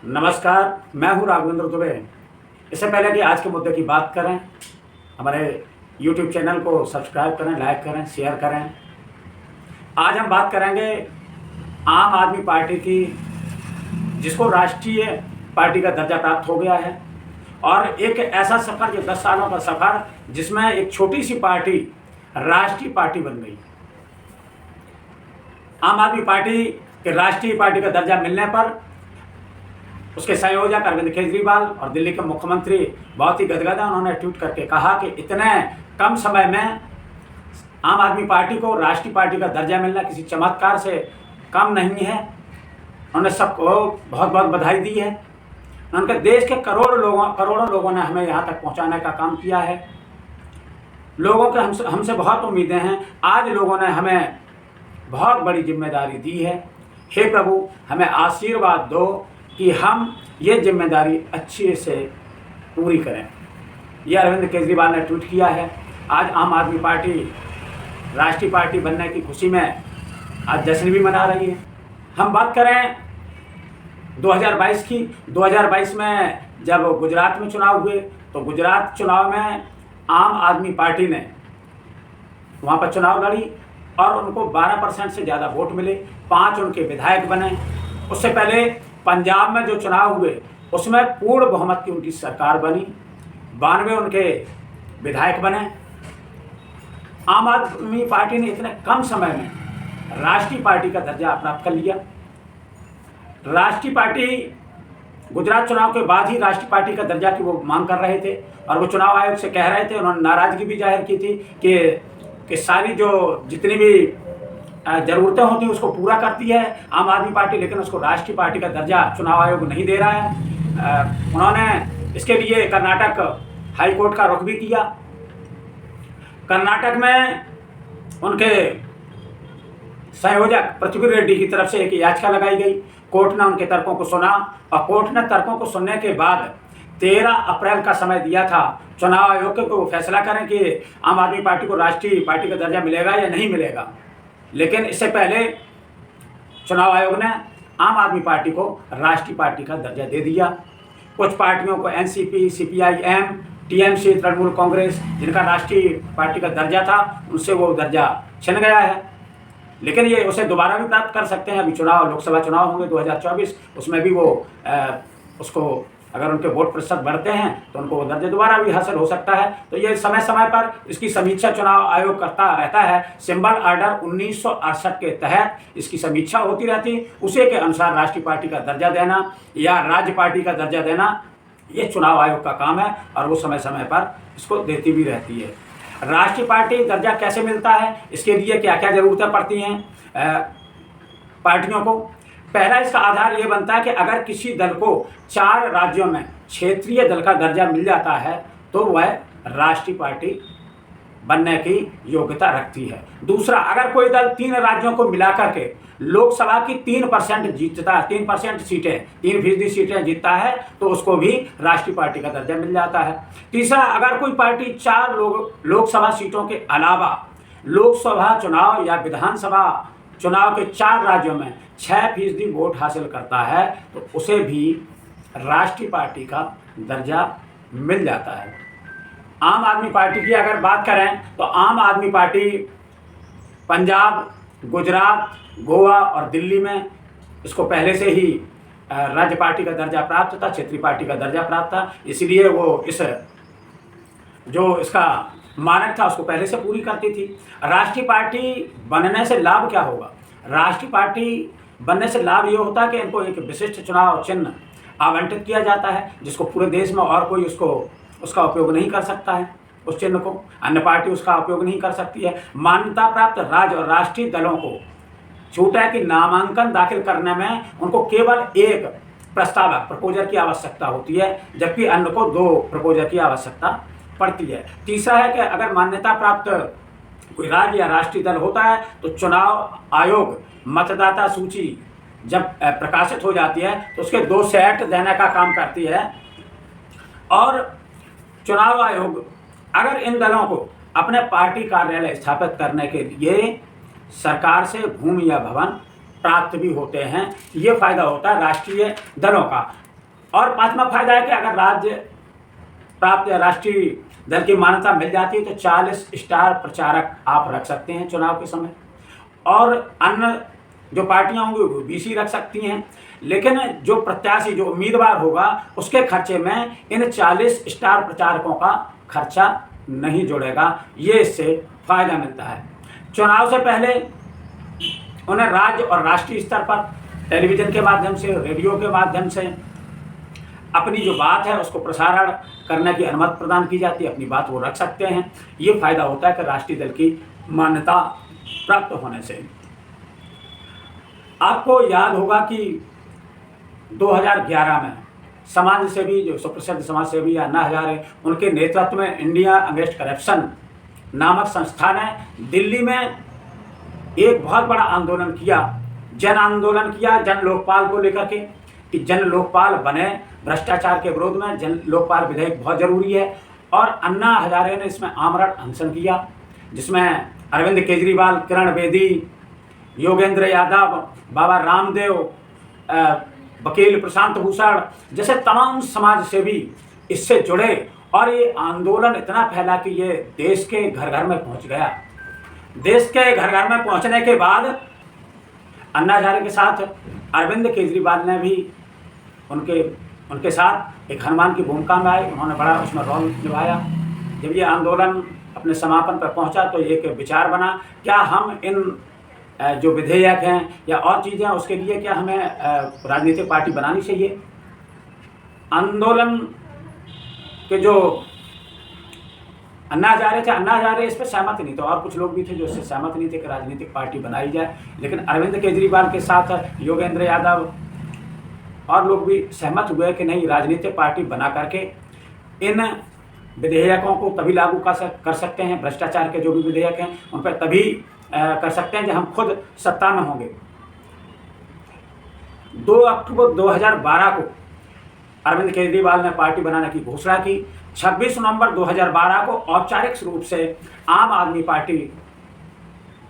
नमस्कार, मैं हूं राघवेंद्र दुबे। इससे पहले कि आज के मुद्दे की बात करें, हमारे YouTube चैनल को सब्सक्राइब करें, लाइक करें, शेयर करें। आज हम बात करेंगे आम आदमी पार्टी की, जिसको राष्ट्रीय पार्टी का दर्जा प्राप्त हो गया है, और एक ऐसा सफ़र जो 10 सालों का सफ़र, जिसमें एक छोटी सी पार्टी राष्ट्रीय पार्टी बन गई। आम आदमी पार्टी के राष्ट्रीय पार्टी का दर्जा मिलने पर उसके संयोजक अरविंद केजरीवाल और दिल्ली के मुख्यमंत्री बहुत ही गदगद हैं। उन्होंने ट्वीट करके कहा कि इतने कम समय में आम आदमी पार्टी को राष्ट्रीय पार्टी का दर्जा मिलना किसी चमत्कार से कम नहीं है। उन्होंने सबको बहुत बहुत बधाई दी है। उनके देश के करोड़ों लोगों ने हमें यहाँ तक पहुँचाने का काम किया है। लोगों के हमसे बहुत उम्मीदें हैं। आज लोगों ने हमें बहुत बड़ी जिम्मेदारी दी है। हे प्रभु, हमें आशीर्वाद दो कि हम ये जिम्मेदारी अच्छे से पूरी करें। यह अरविंद केजरीवाल ने ट्वीट किया है। आज आम आदमी पार्टी राष्ट्रीय पार्टी बनने की खुशी में आज जश्न भी मना रही है। हम बात करें 2022 की। 2022 में जब गुजरात में चुनाव हुए तो गुजरात चुनाव में आम आदमी पार्टी ने वहाँ पर चुनाव लड़ी और उनको 12% से ज़्यादा वोट मिले। 5 उनके विधायक बने। उससे पहले पंजाब में जो चुनाव हुए उसमें पूर्ण बहुमत की उनकी सरकार बनी। 92 उनके विधायक बने। आम आदमी पार्टी ने इतने कम समय में राष्ट्रीय पार्टी का दर्जा प्राप्त कर लिया। राष्ट्रीय पार्टी गुजरात चुनाव के बाद ही राष्ट्रीय पार्टी का दर्जा की वो मांग कर रहे थे और वो चुनाव आयोग से कह रहे थे। उन्होंने नाराज़गी भी जाहिर की थी कि सारी जो जितनी भी ज़रूरतें होती हैं उसको पूरा करती है आम आदमी पार्टी, लेकिन उसको राष्ट्रीय पार्टी का दर्जा चुनाव आयोग नहीं दे रहा है। उन्होंने इसके लिए कर्नाटक हाई कोर्ट का रुख भी किया। कर्नाटक में उनके संयोजक पृथ्वी रेड्डी की तरफ से एक याचिका लगाई गई। कोर्ट ने उनके तर्कों को सुना और कोर्ट ने तर्कों को सुनने के बाद 13 अप्रैल का समय दिया था चुनाव आयोग को फैसला करें कि आम आदमी पार्टी को राष्ट्रीय पार्टी का दर्जा मिलेगा या नहीं मिलेगा। लेकिन इससे पहले चुनाव आयोग ने आम आदमी पार्टी को राष्ट्रीय पार्टी का दर्जा दे दिया। कुछ पार्टियों को NCP, CPI-M, TMC, Trinamool Congress, जिनका राष्ट्रीय पार्टी का दर्जा था, उनसे वो दर्जा छिन गया है। लेकिन ये उसे दोबारा भी प्राप्त कर सकते हैं। अभी लोकसभा चुनाव होंगे 2024, उसमें भी वो उसको अगर उनके वोट प्रतिशत बढ़ते हैं तो उनको वो दर्जा दोबारा भी हासिल हो सकता है। तो ये समय समय पर इसकी समीक्षा चुनाव आयोग करता रहता है। सिंबल ऑर्डर 1968 के तहत इसकी समीक्षा होती रहती। उसी के अनुसार राष्ट्रीय पार्टी का दर्जा देना या राज्य पार्टी का दर्जा देना ये चुनाव आयोग का काम है और वो समय समय पर इसको देती भी रहती है। राष्ट्रीय पार्टी दर्जा कैसे मिलता है, इसके लिए क्या क्या ज़रूरतें पड़ती हैं पार्टियों को। पहला इसका आधार ये बनता है कि अगर किसी दल को 4 राज्यों में क्षेत्रीय दल का दर्जा मिल जाता है तो वह राष्ट्रीय पार्टी बनने की योग्यता रखती है। दूसरा, अगर कोई दल 3 राज्यों को मिलाकर के लोकसभा की 3% जीतता है, 3% सीटें, 3% सीटें जीतता है, तो उसको भी राष्ट्रीय पार्टी का दर्जा मिल जाता है। तीसरा, अगर कोई पार्टी 4 लोकसभा सीटों के अलावा लोकसभा चुनाव या विधानसभा चुनाव के 4 राज्यों में 6% वोट हासिल करता है तो उसे भी राष्ट्रीय पार्टी का दर्जा मिल जाता है। आम आदमी पार्टी की अगर बात करें तो आम आदमी पार्टी पंजाब, गुजरात, गोवा और दिल्ली में इसको पहले से ही राज्य पार्टी का दर्जा प्राप्त था, क्षेत्रीय पार्टी का दर्जा प्राप्त था। इसलिए वो इसका मानक था उसको पहले से पूरी करती थी। राष्ट्रीय पार्टी बनने से लाभ क्या होगा? राष्ट्रीय पार्टी बनने से लाभ ये होता है कि इनको एक विशिष्ट चुनाव चिन्ह आवंटित किया जाता है, जिसको पूरे देश में और कोई उसका उपयोग नहीं कर सकता है। उस चिन्ह को अन्य पार्टी उसका उपयोग नहीं कर सकती है। मान्यता प्राप्त राज्य और राष्ट्रीय दलों को छूट है कि नामांकन दाखिल करने में उनको केवल एक प्रस्तावक प्रपोजर की आवश्यकता होती है, जबकि अन्य को 2 प्रपोजर की आवश्यकता पड़ती है। तीसरा है कि अगर मान्यता प्राप्त कोई राज्य या राष्ट्रीय दल होता है तो चुनाव आयोग मतदाता सूची जब प्रकाशित हो जाती है तो उसके 2 सेट देने का काम करती है। और चुनाव आयोग अगर इन दलों को अपने पार्टी कार्यालय स्थापित करने के लिए सरकार से भूमि या भवन प्राप्त भी होते हैं। ये फायदा होता है राष्ट्रीय दलों का। और पांचवा फायदा है कि अगर राज्य प्राप्त या राष्ट्रीय दल की मान्यता मिल जाती है तो 40 स्टार प्रचारक आप रख सकते हैं चुनाव के समय, और अन्य जो पार्टियां होंगी वो 20 ही रख सकती हैं। लेकिन जो प्रत्याशी, जो उम्मीदवार होगा, उसके खर्चे में इन 40 स्टार प्रचारकों का खर्चा नहीं जुड़ेगा। ये इससे फायदा मिलता है। चुनाव से पहले उन्हें राज्य और राष्ट्रीय स्तर पर टेलीविज़न के माध्यम से, रेडियो के माध्यम से अपनी जो बात है उसको प्रसारण करने की अनुमति प्रदान की जाती है, अपनी बात वो रख सकते हैं। ये फायदा होता है कि राष्ट्रीय दल की मान्यता प्राप्त होने से। आपको याद होगा कि 2011 में समाज सेवी, जो सुप्रसिद्ध समाज सेवी अन्ना हजारे, उनके नेतृत्व में इंडिया अगेंस्ट करप्शन नामक संस्था ने दिल्ली में एक बहुत बड़ा आंदोलन किया, जन आंदोलन किया, जन लोकपाल को लेकर के, कि जन लोकपाल बने, भ्रष्टाचार के विरोध में जन लोकपाल विधेयक बहुत जरूरी है। और अन्ना हजारे ने इसमें आमरण अनशन किया, जिसमें अरविंद केजरीवाल, किरण बेदी, योगेंद्र यादव, बाबा रामदेव, वकील प्रशांत भूषण जैसे तमाम समाज सेवी इससे जुड़े, और ये आंदोलन इतना फैला कि ये देश के घर घर में पहुंच गया। देश के घर घर में पहुंचने के बाद अन्ना हजारे के साथ अरविंद केजरीवाल ने भी उनके साथ एक हनुमान की भूमिका में आए, उन्होंने बड़ा उसमें रोल निभाया। जब ये आंदोलन अपने समापन पर पहुंचा तो एक विचार बना, क्या हम इन जो विधेयक हैं या और चीज़ें हैं उसके लिए क्या हमें राजनीतिक पार्टी बनानी चाहिए। आंदोलन के जो अन्ना हजारे थे, अन्ना हजारे इस पर सहमत नहीं थे, और कुछ लोग भी थे जो इससे सहमत नहीं थे कि राजनीतिक पार्टी बनाई जाए। लेकिन अरविंद केजरीवाल के साथ योगेंद्र यादव और लोग भी सहमत हुए कि नहीं, राजनीतिक पार्टी बना करके इन विधेयकों को तभी लागू कर सकते हैं, भ्रष्टाचार के जो भी विधेयक हैं उन पर तभी कर सकते हैं जब हम खुद सत्ता में होंगे। 2 अक्टूबर 2012 को अरविंद केजरीवाल ने पार्टी बनाने की घोषणा की। 26 नवंबर 2012 को औपचारिक रूप से आम आदमी पार्टी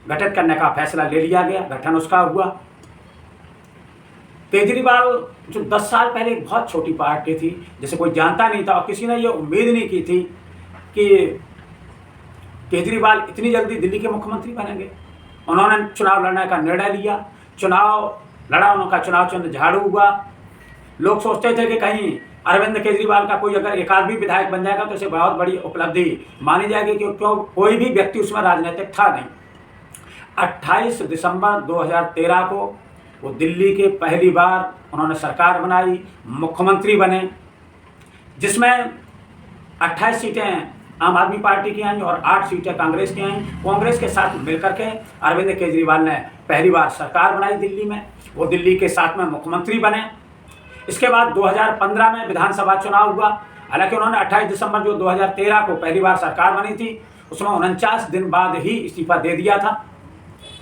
गठित करने का फैसला ले लिया गया, गठन उसका हुआ। केजरीवाल जो 10 साल पहले एक बहुत छोटी पार्टी थी, जिसे कोई जानता नहीं था और किसी ने ये उम्मीद नहीं की थी कि केजरीवाल इतनी जल्दी दिल्ली के मुख्यमंत्री बनेंगे, उन्होंने चुनाव लड़ने का निर्णय लिया। चुनाव लड़ा, उनका चुनाव चिन्ह झाड़ू हुआ। लोग सोचते थे कि कहीं अरविंद केजरीवाल का कोई अगर एक आध भी विधायक बन जाएगा तो इसे बहुत बड़ी उपलब्धि मानी जाएगी, क्योंकि कोई भी व्यक्ति उसमें राजनीतिक था नहीं। 28 दिसंबर 2013 को वो दिल्ली के पहली बार उन्होंने सरकार बनाई, मुख्यमंत्री बने, जिसमें 28 सीटें आम आदमी पार्टी की आईं और 8 सीटें कांग्रेस की आईं। कांग्रेस के साथ मिलकर के अरविंद केजरीवाल ने पहली बार सरकार बनाई दिल्ली में, वो दिल्ली के 7वें मुख्यमंत्री बने। इसके बाद 2015 में विधानसभा चुनाव हुआ। हालांकि उन्होंने 28 दिसंबर जो 2013 को पहली बार सरकार बनी थी, उसमें 49 दिन बाद ही इस्तीफा दे दिया था।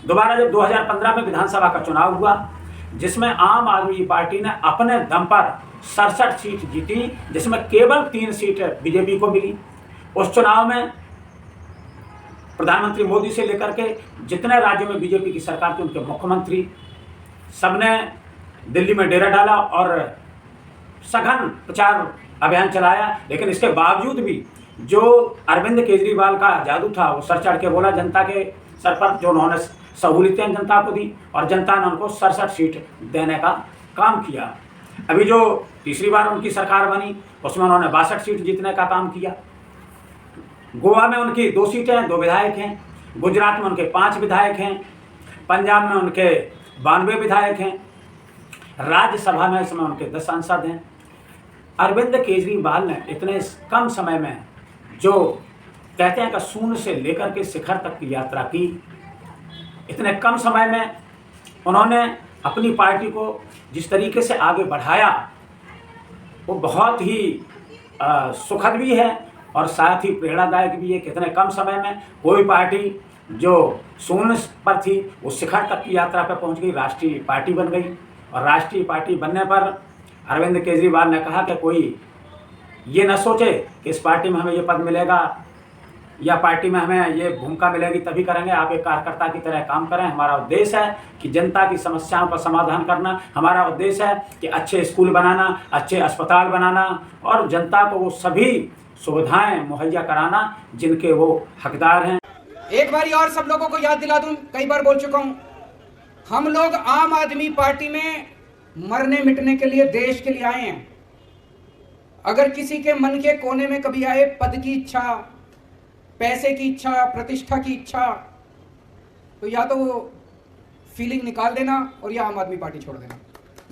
दोबारा जब 2015 में विधानसभा का चुनाव हुआ, जिसमें आम आदमी पार्टी ने अपने दम पर 67 सीट जीती, जिसमें केवल 3 सीट बीजेपी को मिली। उस चुनाव में प्रधानमंत्री मोदी से लेकर के जितने राज्यों में बीजेपी की सरकार थी, उनके मुख्यमंत्री सबने दिल्ली में डेरा डाला और सघन प्रचार अभियान चलाया। लेकिन इसके बावजूद भी जो अरविंद केजरीवाल का जादू था, वो सर चढ़ के बोला जनता के सर पर, जो उन्होंने सहूलियतें जनता को दी और जनता ने उनको 67 सीट देने का काम किया। अभी जो तीसरी बार उनकी सरकार बनी, उसमें उन्होंने 62 सीट जीतने का काम किया। गोवा में उनकी 2 सीटें हैं, 2 विधायक हैं। गुजरात में उनके 5 विधायक हैं। पंजाब में उनके 92 विधायक हैं। राज्यसभा में इसमें उनके 10 सांसद हैं। अरविंद केजरीवाल ने इतने कम समय में, जो कहते हैं कि शून्य से लेकर के शिखर तक की यात्रा की, इतने कम समय में उन्होंने अपनी पार्टी को जिस तरीके से आगे बढ़ाया, वो बहुत ही सुखद भी है और साथ ही प्रेरणादायक भी है। कितने कम समय में कोई पार्टी जो शून्य पर थी वो शिखर तक की यात्रा पर पहुंच गई, राष्ट्रीय पार्टी बन गई। और राष्ट्रीय पार्टी बनने पर अरविंद केजरीवाल ने कहा कि कोई ये न सोचे कि इस पार्टी में हमें ये पद मिलेगा या पार्टी में हमें ये भूमिका मिलेगी तभी करेंगे। आप एक कार्यकर्ता की तरह काम करें। हमारा उद्देश्य है कि जनता की समस्याओं का समाधान करना। हमारा उद्देश्य है कि अच्छे स्कूल बनाना, अच्छे अस्पताल बनाना और जनता को वो सभी सुविधाएं मुहैया कराना जिनके वो हकदार हैं। एक बारी और सब लोगों को याद दिला दूं, कई बार बोल चुका हूं, हम लोग आम आदमी पार्टी में मरने मिटने के लिए, देश के लिए आए हैं। अगर किसी के मन के कोने में कभी आए पद की इच्छा, पैसे की इच्छा, प्रतिष्ठा की इच्छा, तो या तो वो फीलिंग निकाल देना और या आम आदमी पार्टी छोड़ देना।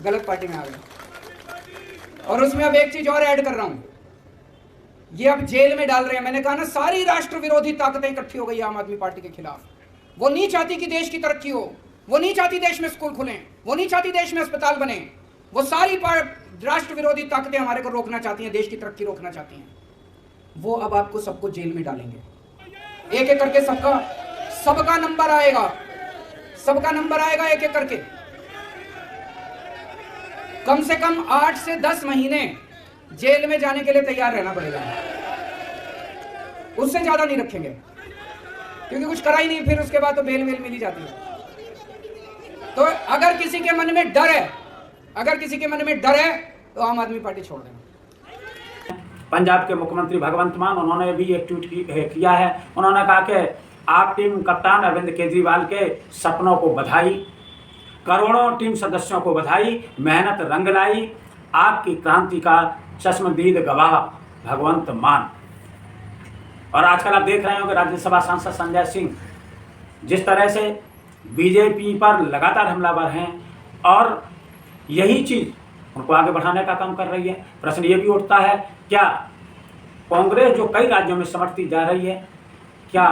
गलत पार्टी में आ गए। और उसमें अब एक चीज और ऐड कर रहा हूं, ये अब जेल में डाल रहे हैं। मैंने कहा ना, सारी राष्ट्र विरोधी ताकतें इकट्ठी हो गई आम आदमी पार्टी के खिलाफ। वो नहीं चाहती कि देश की तरक्की हो, वो नहीं चाहती देश में स्कूल खुलें, वो नहीं चाहती देश में अस्पताल बने। वो सारी राष्ट्र विरोधी ताकतें हमारे को रोकना चाहती हैं, देश की तरक्की रोकना चाहती हैं। वो अब आपको सबको जेल में डालेंगे, एक एक करके सबका नंबर आएगा, सबका नंबर आएगा एक एक करके। कम से कम 8 से 10 महीने जेल में जाने के लिए तैयार रहना पड़ेगा। उससे ज्यादा नहीं रखेंगे, क्योंकि कुछ करा ही नहीं, फिर उसके बाद तो बेल मिल ही जाती है। तो अगर किसी के मन में डर है, अगर किसी के मन में डर है तो आम आदमी पार्टी छोड़ देना। पंजाब के मुख्यमंत्री भगवंत मान, उन्होंने भी एक ट्वीट किया है। उन्होंने कहा कि आप टीम कप्तान अरविंद केजरीवाल के सपनों को बधाई, करोड़ों टीम सदस्यों को बधाई, मेहनत रंग लाई, आपकी क्रांति का चश्मदीद गवाह भगवंत मान। और आजकल आप देख रहे हो कि राज्यसभा सांसद संजय सिंह जिस तरह से बीजेपी पर लगातार हमलावर हैं और यही चीज़ उनको आगे बढ़ाने का काम कर रही है। प्रश्न ये भी उठता है, क्या कांग्रेस जो कई राज्यों में समर्थी जा रही है, क्या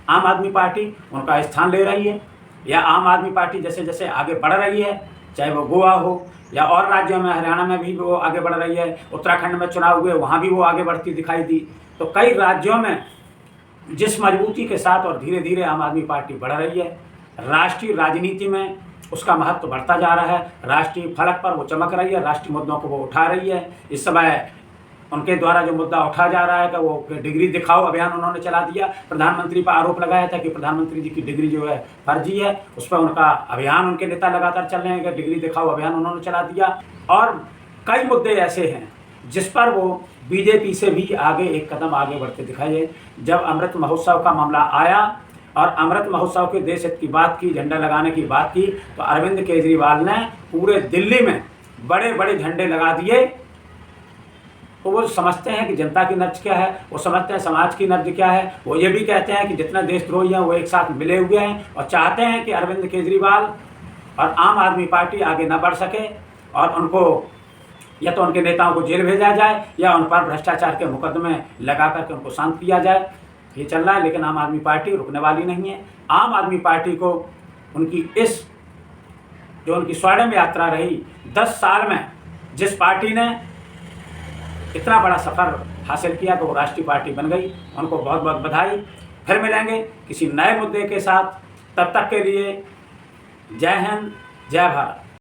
आम आदमी पार्टी उनका स्थान ले रही है? या आम आदमी पार्टी जैसे जैसे आगे बढ़ रही है, चाहे वो गोवा हो या और राज्यों में, हरियाणा में भी वो आगे बढ़ रही है, उत्तराखंड में चुनाव हुए वहाँ भी वो आगे बढ़ती दिखाई दी। तो कई राज्यों में जिस मजबूती के साथ और धीरे धीरे आम आदमी पार्टी बढ़ रही है, राष्ट्रीय राजनीति में उसका महत्व बढ़ता जा रहा है, राष्ट्रीय फलक पर वो चमक रही है, राष्ट्रीय मुद्दों को वो उठा रही है। इस समय उनके द्वारा जो मुद्दा उठा जा रहा है कि वो डिग्री दिखाओ अभियान उन्होंने चला दिया। प्रधानमंत्री पर आरोप लगाया था कि प्रधानमंत्री जी की डिग्री जो है फर्जी है, उस पर उनका अभियान उनके नेता लगातार चल रहे हैं कि डिग्री दिखाओ अभियान उन्होंने चला दिया। और कई मुद्दे ऐसे हैं जिस पर वो बीजेपी से भी आगे एक कदम आगे बढ़ते दिखाई है। जब अमृत महोत्सव का मामला आया और अमृत महोत्सव के देश हित की बात की, झंडा लगाने की बात की, तो अरविंद केजरीवाल ने पूरे दिल्ली में बड़े बड़े झंडे लगा दिए। तो वो समझते हैं कि जनता की नब्ज क्या है, वो समझते हैं समाज की नब्ज क्या है। वो ये भी कहते हैं कि जितने देशद्रोही हैं वो एक साथ मिले हुए हैं और चाहते हैं कि अरविंद केजरीवाल और आम आदमी पार्टी आगे न बढ़ सके और उनको या तो उनके नेताओं को जेल भेजा जाए या उन पर भ्रष्टाचार के मुकदमे लगा करके उनको शांत किया जाए। ये चल रहा है, लेकिन आम आदमी पार्टी रुकने वाली नहीं है। आम आदमी पार्टी को उनकी इस जो उनकी स्वर्णिम यात्रा रही 10 साल में, जिस पार्टी ने इतना बड़ा सफर हासिल किया तो वो राष्ट्रीय पार्टी बन गई, उनको बहुत बहुत बधाई। फिर मिलेंगे किसी नए मुद्दे के साथ, तब तक के लिए जय हिंद, जय भारत।